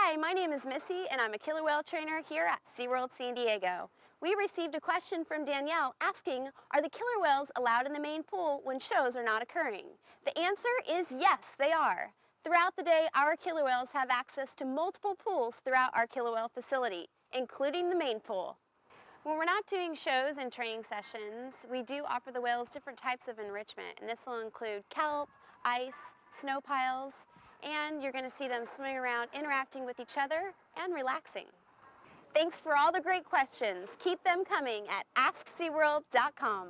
Hi, my name is Missy and I'm a killer whale trainer here at SeaWorld San Diego. We received a question from Danielle asking, are the killer whales allowed in the main pool when shows are not occurring? The answer is yes, they are. Throughout the day, our killer whales have access to multiple pools throughout our killer whale facility, including the main pool. When we're not doing shows and training sessions, we do offer the whales different types of enrichment, and this will include kelp, ice, snow piles, and you're going to see them swimming around, interacting with each other, and relaxing. Thanks for all the great questions. Keep them coming at AskSeaWorld.com.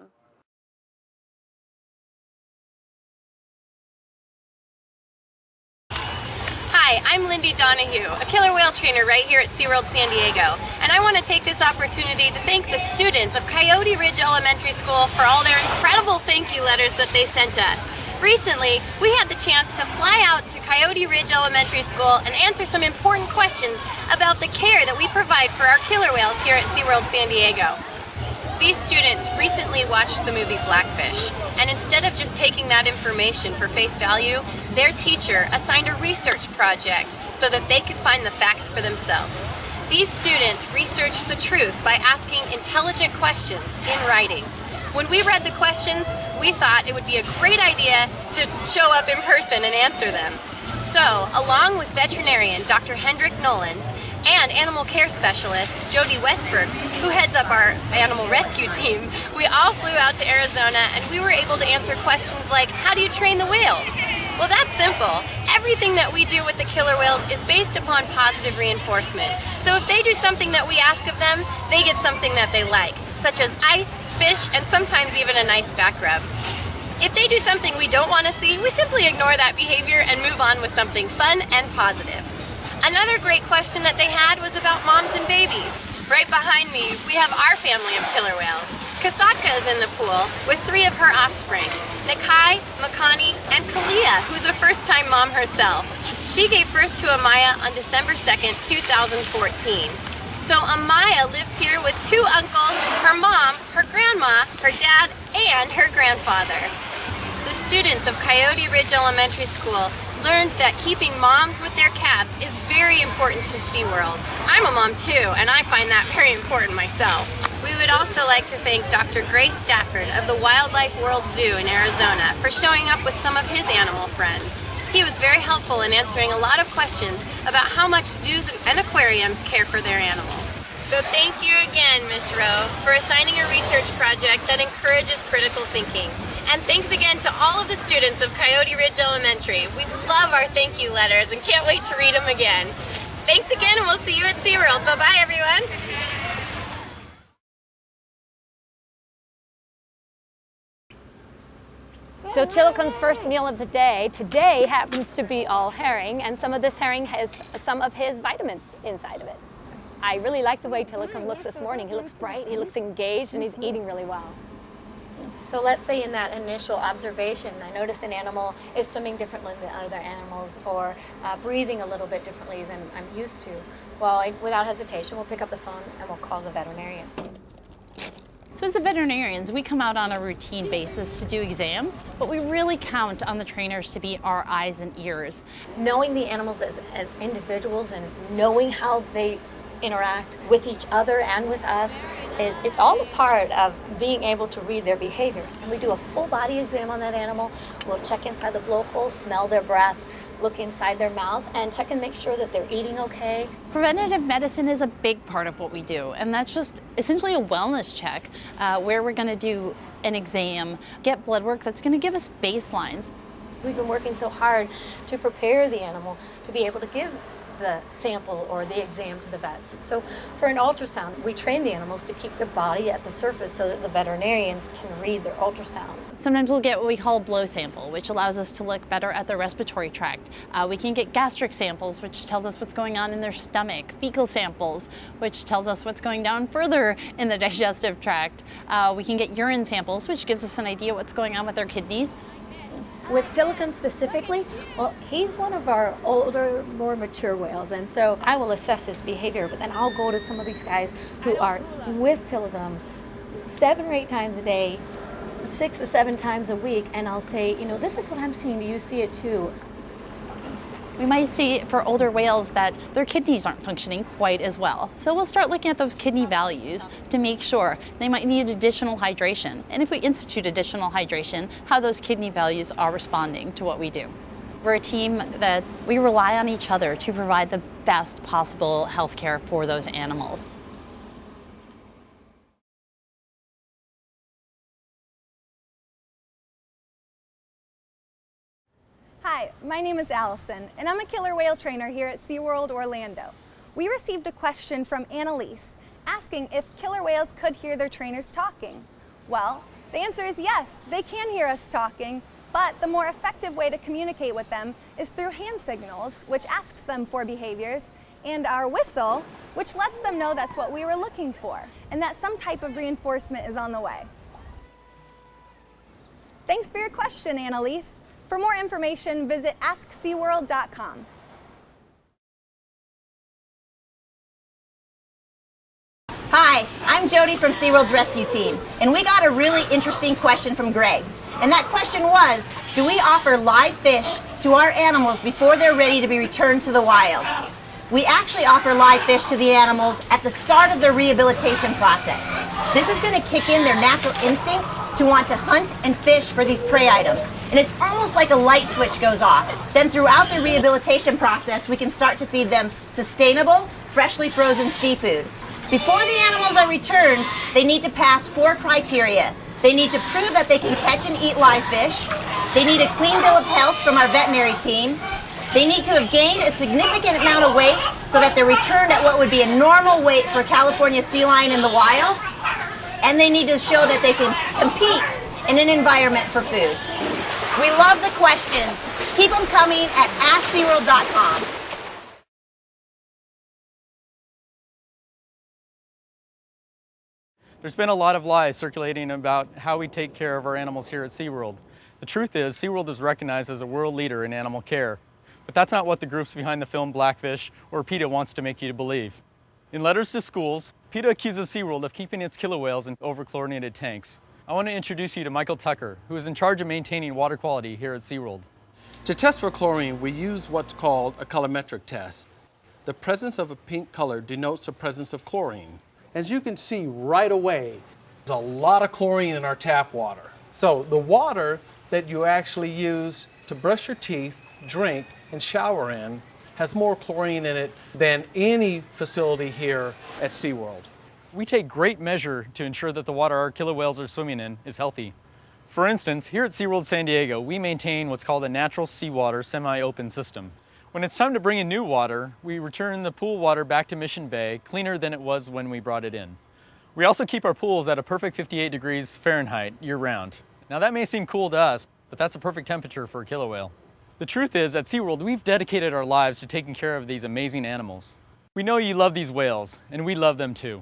Hi, I'm Lindy Donahue, a killer whale trainer right here at SeaWorld San Diego, and I want to take this opportunity to thank the students of Coyote Ridge Elementary School for all their incredible thank you letters that they sent us. Recently, we had the chance to fly out to Coyote Ridge Elementary School and answer some important questions about the care that we provide for our killer whales here at SeaWorld San Diego. These students recently watched the movie Blackfish, and instead of just taking that information for face value, their teacher assigned a research project so that they could find the facts for themselves. These students researched the truth by asking intelligent questions in writing. When we read the questions, we thought it would be a great idea to show up in person and answer them. So, along with veterinarian Dr. Hendrik Nolens and animal care specialist Jody Westberg, who heads up our animal rescue team, we all flew out to Arizona and we were able to answer questions like, how do you train the whales? Well, that's simple. Everything that we do with the killer whales is based upon positive reinforcement. So if they do something that we ask of them, they get something that they like, such as ice, fish, and sometimes even a nice back rub. If they do something we don't want to see, we simply ignore that behavior and move on with something fun and positive. Another great question that they had was about moms and babies. Right behind me, we have our family of killer whales. Kasaka is in the pool with 3 of her offspring, Nakai, Makani, and Kalia, who's a first-time mom herself. She gave birth to Amaya on December 2nd, 2014. So Amaya lives here with 2 uncles, her mom, her grandma, her dad, and her grandfather. The students of Coyote Ridge Elementary School learned that keeping moms with their calves is very important to SeaWorld. I'm a mom too, and I find that very important myself. We would also like to thank Dr. Grace Stafford of the Wildlife World Zoo in Arizona for showing up with some of his animal friends. He was very helpful in answering a lot of questions about how much zoos and aquariums care for their animals. So thank you again, Ms. Rowe, for assigning a research project that encourages critical thinking. And thanks again to all of the students of Coyote Ridge Elementary. We love our thank you letters and can't wait to read them again. Thanks again, and we'll see you at SeaWorld. Bye-bye, everyone. So Chillicot's first meal of the day today happens to be all herring, and some of this herring has some of his vitamins inside of it. I really like the way Chillicot looks this morning. He looks bright, he looks engaged, and he's eating really well. So let's say in that initial observation, I notice an animal is swimming differently than other animals or breathing a little bit differently than I'm used to. Well, without hesitation, we'll pick up the phone and we'll call the veterinarians. So as the veterinarians, we come out on a routine basis to do exams, but we really count on the trainers to be our eyes and ears. Knowing the animals as individuals and knowing how they interact with each other and with us it's all a part of being able to read their behavior. And we do a full body exam on that animal. We'll check inside the blowhole, smell their breath, look inside their mouths, and check and make sure that they're eating okay. Preventative medicine is a big part of what we do, and that's just essentially a wellness check where we're going to do an exam, get blood work that's going to give us baselines. We've been working so hard to prepare the animal to be able to give the sample or the exam to the vets. So for an ultrasound, we train the animals to keep their body at the surface so that the veterinarians can read their ultrasound. Sometimes we'll get what we call a blow sample, which allows us to look better at their respiratory tract. We can get gastric samples, which tells us what's going on in their stomach, fecal samples, which tells us what's going down further in the digestive tract. We can get urine samples, which gives us an idea what's going on with their kidneys. With Chillicot specifically, well, he's one of our older, more mature whales, and so I will assess his behavior, but then I'll go to some of these guys who are with Chillicot 7 or 8 times a day, 6 or 7 times a week, and I'll say, you know, this is what I'm seeing. Do you see it too? We might see for older whales that their kidneys aren't functioning quite as well. So we'll start looking at those kidney values to make sure they might need additional hydration. And if we institute additional hydration, how those kidney values are responding to what we do. We're a team that we rely on each other to provide the best possible health care for those animals. Hi, my name is Allison, and I'm a killer whale trainer here at SeaWorld Orlando. We received a question from Annalise asking if killer whales could hear their trainers talking. Well, the answer is yes, they can hear us talking, but the more effective way to communicate with them is through hand signals, which asks them for behaviors, and our whistle, which lets them know that's what we were looking for, and that some type of reinforcement is on the way. Thanks for your question, Annalise. For more information, visit askseaworld.com. Hi, I'm Jody from SeaWorld's rescue team, and we got a really interesting question from Greg. And that question was, do we offer live fish to our animals before they're ready to be returned to the wild? We actually offer live fish to the animals at the start of their rehabilitation process. This is going to kick in their natural instinct to want to hunt and fish for these prey items. And it's almost like a light switch goes off. Then throughout the rehabilitation process, we can start to feed them sustainable, freshly frozen seafood. Before the animals are returned, they need to pass 4 criteria. They need to prove that they can catch and eat live fish. They need a clean bill of health from our veterinary team. They need to have gained a significant amount of weight so that they're returned at what would be a normal weight for California sea lion in the wild. And they need to show that they can compete in an environment for food. We love the questions. Keep them coming at askseaworld.com. There's been a lot of lies circulating about how we take care of our animals here at SeaWorld. The truth is, SeaWorld is recognized as a world leader in animal care. But that's not what the groups behind the film Blackfish or PETA wants to make you to believe. In letters to schools, PETA accuses SeaWorld of keeping its killer whales in over-chlorinated tanks. I want to introduce you to Michael Tucker, who is in charge of maintaining water quality here at SeaWorld. To test for chlorine, we use what's called a colorimetric test. The presence of a pink color denotes the presence of chlorine. As you can see right away, there's a lot of chlorine in our tap water. So the water that you actually use to brush your teeth, drink, and shower in has more chlorine in it than any facility here at SeaWorld. We take great measure to ensure that the water our killer whales are swimming in is healthy. For instance, here at SeaWorld San Diego, we maintain what's called a natural seawater semi-open system. When it's time to bring in new water, we return the pool water back to Mission Bay, cleaner than it was when we brought it in. We also keep our pools at a perfect 58 degrees Fahrenheit year-round. Now that may seem cool to us, but that's a perfect temperature for a killer whale. The truth is, at SeaWorld, we've dedicated our lives to taking care of these amazing animals. We know you love these whales, and we love them too.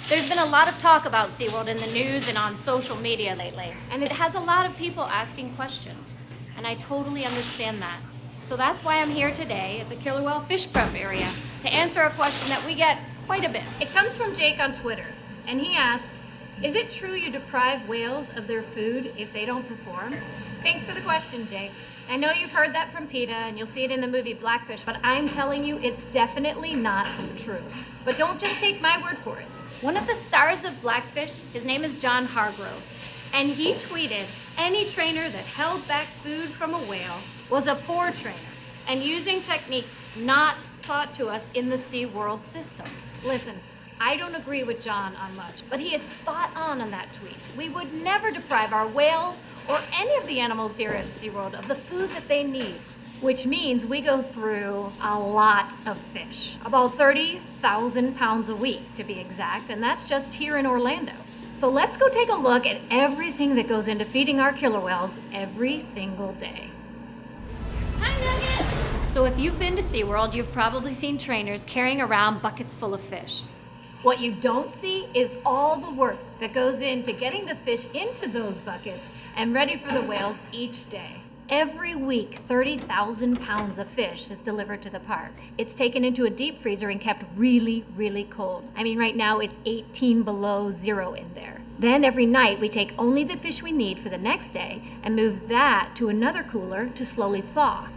There's been a lot of talk about SeaWorld in the news and on social media lately, and it has a lot of people asking questions, and I totally understand that. So that's why I'm here today at the Killer Whale Fish Prep area to answer a question that we get quite a bit. It comes from Jake on Twitter, and he asks, is it true you deprive whales of their food if they don't perform? Thanks for the question, Jake. I know you've heard that from PETA, and you'll see it in the movie Blackfish, but I'm telling you it's definitely not true. But don't just take my word for it. One of the stars of Blackfish, his name is John Hargrove, and he tweeted, any trainer that held back food from a whale was a poor trainer and using techniques not taught to us in the SeaWorld system. Listen, I don't agree with John on much, but he is spot on that tweet. We would never deprive our whales or any of the animals here at SeaWorld of the food that they need, which means we go through a lot of fish, about 30,000 pounds a week to be exact, and that's just here in Orlando. So let's go take a look at everything that goes into feeding our killer whales every single day. Hi, Nugget! So if you've been to SeaWorld, you've probably seen trainers carrying around buckets full of fish. What you don't see is all the work that goes into getting the fish into those buckets and ready for the whales each day. Every week, 30,000 pounds of fish is delivered to the park. It's taken into a deep freezer and kept really, really cold. I mean, right now it's 18 below zero in there. Then every night we take only the fish we need for the next day and move that to another cooler to slowly thaw.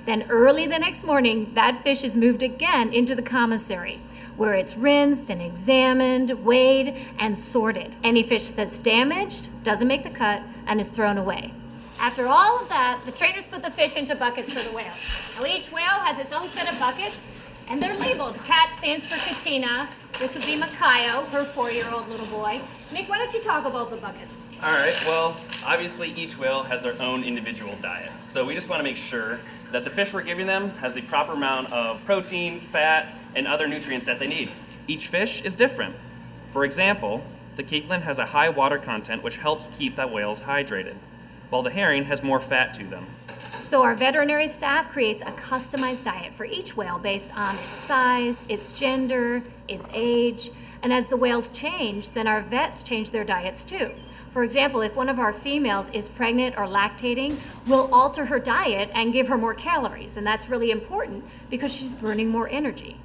Then early the next morning, that fish is moved again into the commissary, where it's rinsed and examined, weighed, and sorted. Any fish that's damaged doesn't make the cut and is thrown away. After all of that, the trainers put the fish into buckets for the whales. Now each whale has its own set of buckets, and they're labeled. CAT stands for Katina. This would be Makayo, her 4-year-old little boy. Nick, why don't you talk about the buckets? All right, well, obviously each whale has their own individual diet. So we just want to make sure that the fish we're giving them has the proper amount of protein, fat, and other nutrients that they need. Each fish is different. For example, the Capeland has a high water content which helps keep the whales hydrated, while the herring has more fat to them. So our veterinary staff creates a customized diet for each whale based on its size, its gender, its age, and as the whales change, then our vets change their diets too. For example, if one of our females is pregnant or lactating, we'll alter her diet and give her more calories, and that's really important because she's burning more energy.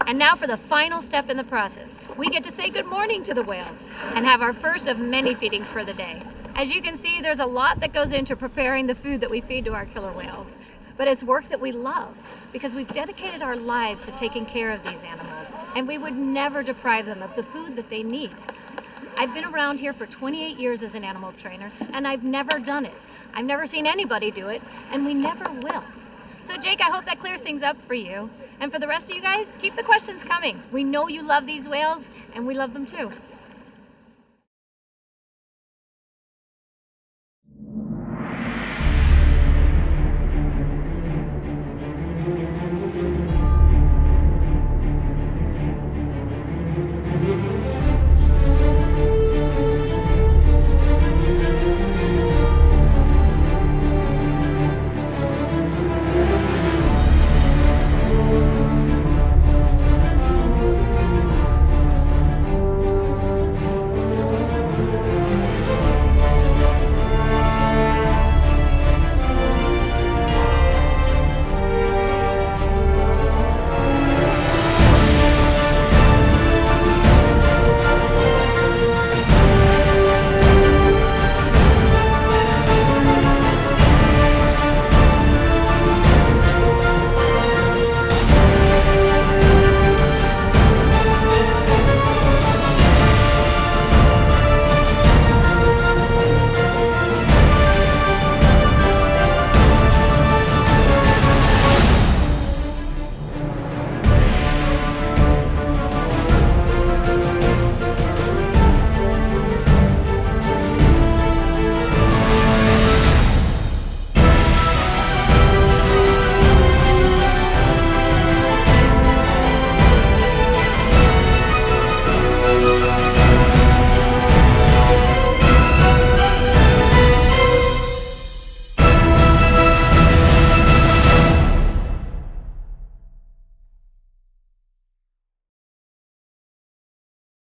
And now for the final step in the process. We get to say good morning to the whales and have our first of many feedings for the day. As you can see, there's a lot that goes into preparing the food that we feed to our killer whales. But it's work that we love because we've dedicated our lives to taking care of these animals, and we would never deprive them of the food that they need. I've been around here for 28 years as an animal trainer, and I've never done it. I've never seen anybody do it, and we never will. So Jake, I hope that clears things up for you. And for the rest of you guys, keep the questions coming. We know you love these whales, and we love them too.